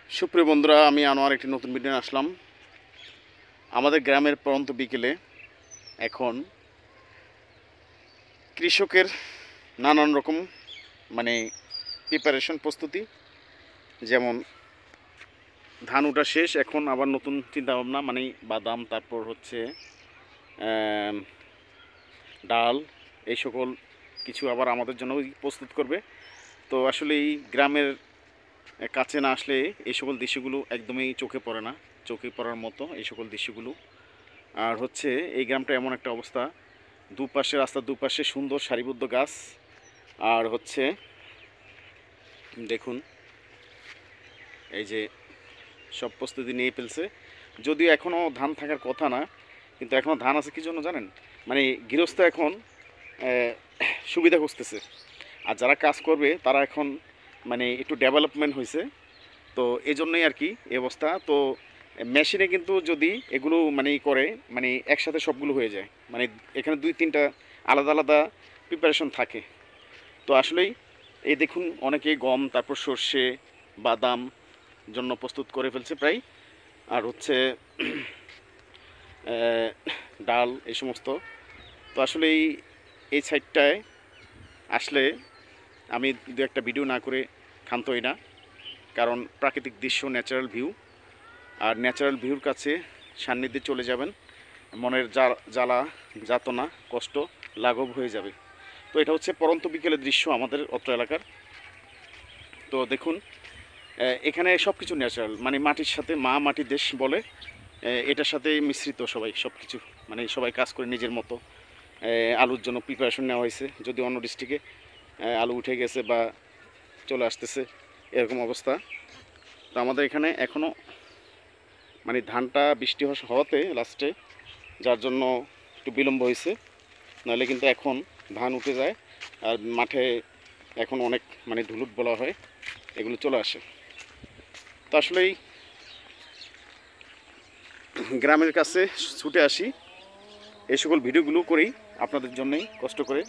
সুপ্রিয় বন্ধুরা, আমি আনোয়ার একটি নতুন ভিডিও আসলাম। আমাদের গ্রামের পরন্ত বিকেলে এখন কৃষকের নানান রকম প্রিপারেশন প্রস্তুতি, যেমন ধান ওঠা শেষ, এখন আবার নতুন চিন্তাভাবনা বাদাম, তারপর হচ্ছে ডাল, এই সকল কিছু আবার আমাদের জন্য প্রস্তুত করবে। তো আসলে এই গ্রামের কাছে না আসলে এই সকল দৃশ্যগুলো একদমই চোখে পড়ে না, চোখে পড়ার মতো এই সকল দৃশ্যগুলো। আর হচ্ছে এই গ্রামটা এমন একটা অবস্থা, দুপাশে রাস্তার দুপাশে সুন্দর সারিবদ্ধ গাছ। আর হচ্ছে দেখুন, এই যে সব প্রস্তুতি নিয়ে ফেলছে, যদিও এখনও ধান থাকার কথা না, কিন্তু এখনও ধান আছে। কী জন্য জানেন? গৃহস্থ এখন সুবিধা খুঁজতেছে, আর যারা কাজ করবে তারা এখন একটু ডেভেলপমেন্ট হয়েছে, তো এই জন্যই আর কি এই অবস্থা। তো মেশিনে কিন্তু যদি এগুলো করে একসাথে সবগুলো হয়ে যায়, এখানে দুই তিনটা আলাদা আলাদা প্রিপারেশন থাকে। তো আসলেই এই দেখুন, অনেকে গম, তারপর সর্ষে, বাদাম জন্য প্রস্তুত করে ফেলছে প্রায়। আর হচ্ছে ডাল, এই সমস্ত। তো আসলে এই সাইডটায় আসলে আমি দু একটা ভিডিও না করে ক্ষান্ত হই না, কারণ প্রাকৃতিক দৃশ্য, ন্যাচারাল ভিউ, আর ন্যাচারাল ভিউর কাছে সান্নিধ্যে চলে যাবেন, মনের জ্বালা, যাতনা, কষ্ট লাঘব হয়ে যাবে। তো এটা হচ্ছে পরন্ত বিকেলের দৃশ্য আমাদের অত্র এলাকার। তো দেখুন, এখানে সব কিছু ন্যাচারাল, মাটির সাথে, মা মাটি দেশ বলে, এটার সাথে মিশ্রিত সবাই, সব কিছু সবাই কাজ করে নিজের মতো। আলুর জন্য প্রিপারেশন নেওয়া হয়েছে, যদি অন্য ডিস্ট্রিক্টে আলু উঠে গেছে বা চলে আসতেছে এরকম অবস্থা। তো আমাদের এখানে এখনও ধানটা বৃষ্টি হওয়াতে লাস্টে, যার জন্য একটু বিলম্ব হয়েছে, নাহলে কিন্তু এখন ধান উঠে যায়। আর মাঠে এখন অনেক ধুলুট বলা হয়, এগুলো চলে আসে। তো আসলেই গ্রামের কাছে ছুটে আসি, এই সকল ভিডিওগুলো করেই আপনাদের জন্যই, কষ্ট করে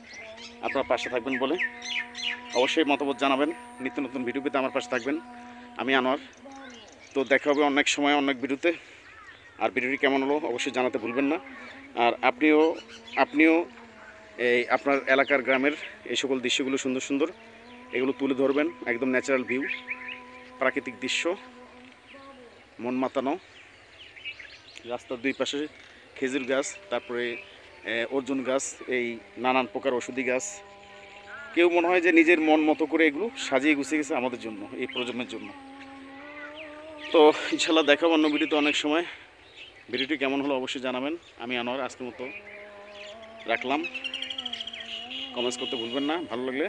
আপনারা পাশে থাকবেন বলে। অবশ্যই মতামত জানাবেন, নিত্য নতুন ভিডিও পেতে আমার পাশে থাকবেন। আমি আনোয়ার। তো দেখা হবে অনেক সময় অনেক ভিডিওতে। আর ভিডিওটি কেমন হলো অবশ্যই জানাতে ভুলবেন না। আর আপনিও এই আপনার এলাকার গ্রামের এই সকল দৃশ্যগুলো সুন্দর সুন্দর এগুলো তুলে ধরবেন, একদম ন্যাচারাল ভিউ, প্রাকৃতিক দৃশ্য, মন মাতানো। রাস্তার দুই পাশে খেজুর গাছ, তারপরে অর্জুন গাছ, এই নানান প্রকার ওষুধি গাছ। কেউ মনে হয় যে নিজের মন মতো করে এগুলো সাজিয়ে গুছিয়ে গেছে আমাদের জন্য, এই প্রজন্মের জন্য। তো ইনশাল্লাহ দেখাবো অন্য ভিডিওতে অনেক সময়। ভিডিওটি কেমন হলো অবশ্যই জানাবেন। আমি আনোয়ার আজকের মতো রাখলাম। কমেন্টস করতে ভুলবেন না, ভালো লাগলে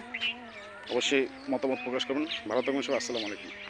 অবশ্যই মতামত প্রকাশ করবেন। ভালো থাকবেন সব। আসসালামু আলাইকুম।